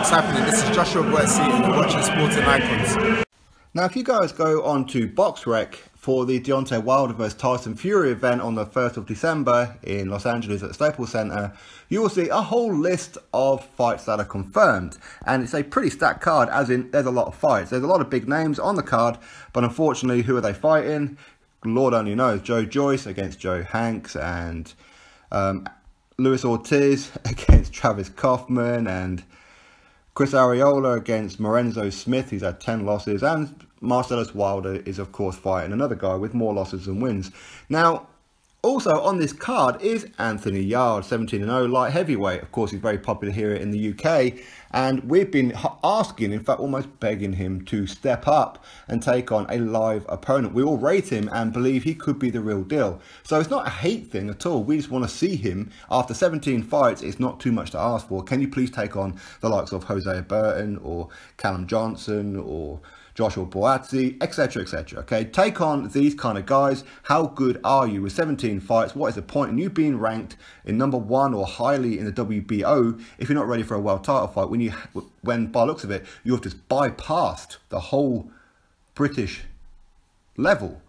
what's happening? This is Joshua Boetsi and you're watching Sporting Icons. Now, if you guys go on to BoxRec for the Deontay Wilder vs Tyson Fury event on the 1st of December in Los Angeles at the Staples Center, you will see a whole list of fights that are confirmed. And it's a pretty stacked card, as in there's a lot of fights. There's a lot of big names on the card, but unfortunately, who are they fighting? Lord only knows. Joe Joyce against Joe Hanks, and Luis Ortiz against Travis Kaufman, and Chris Arreola against Lorenzo Smith, who's had 10 losses, and Marcellus Wilder is, of course, fighting another guy with more losses than wins. Now, also on this card is Anthony Yarde, 17-0 light heavyweight. Of course, he's very popular here in the UK, and we've been asking, in fact, almost begging him to step up and take on a live opponent. We all rate him and believe he could be the real deal. So it's not a hate thing at all. We just want to see him. After 17 fights, it's not too much to ask for. Can you please take on the likes of Hosea Burton or Callum Johnson or Joshua Boetsi, etc, etc, okay? Take on these kind of guys. How good are you with 17 fights? What is the point in you being ranked in #1 or highly in the WBO if you're not ready for a world title fight when by the looks of it, you have just bypassed the whole British level?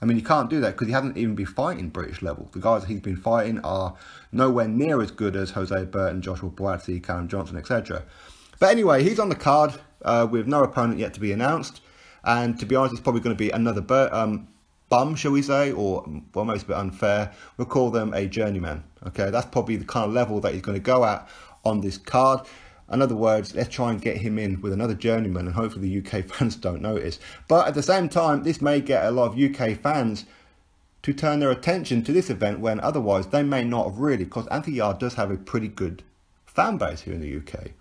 I mean, you can't do that because he hasn't even been fighting British level. The guys he's been fighting are nowhere near as good as Hosea Burton, Joshua Boetsi, Callum Johnson, etc. But anyway, he's on the card with no opponent yet to be announced. And to be honest, it's probably going to be another bum, shall we say, or almost a bit unfair. We'll call them a journeyman. Okay, that's probably the kind of level that he's going to go at on this card. In other words, let's try and get him in with another journeyman, and hopefully the UK fans don't notice. But at the same time, this may get a lot of UK fans to turn their attention to this event when otherwise they may not have really, because Anthony Yarde does have a pretty good fan base here in the UK.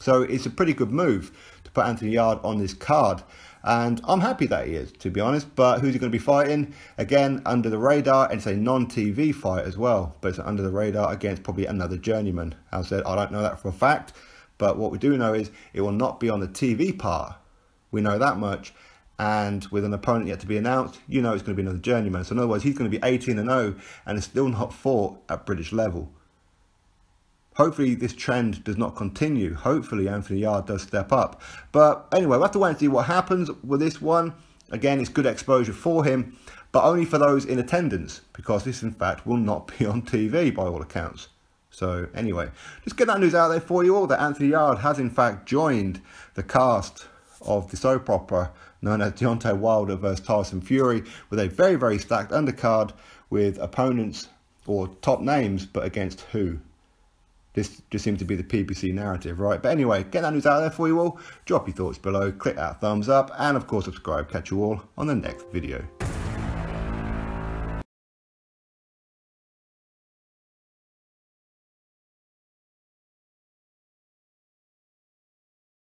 So it's a pretty good move to put Anthony Yarde on this card. And I'm happy that he is, to be honest. But who's he going to be fighting? Again, under the radar. And it's a non-TV fight as well. But it's under the radar against probably another journeyman. As I said, I don't know that for a fact. But what we do know is it will not be on the TV part. We know that much. And with an opponent yet to be announced, you know it's going to be another journeyman. So in other words, he's going to be 18-0 and is still not fought at British level. Hopefully this trend does not continue. Hopefully Anthony Yarde does step up. But anyway, we'll have to wait and see what happens with this one. Again, it's good exposure for him, but only for those in attendance, because this, in fact, will not be on TV by all accounts. So anyway, just get that news out there for you all, that Anthony Yarde has, in fact, joined the cast of the soap opera known as Deontay Wilder vs Tyson Fury, with a very, very stacked undercard with opponents or top names, but against who? This just seems to be the PPC narrative, right? But anyway, get that news out there for you all. Drop your thoughts below, click that thumbs up, and of course subscribe. Catch you all on the next video.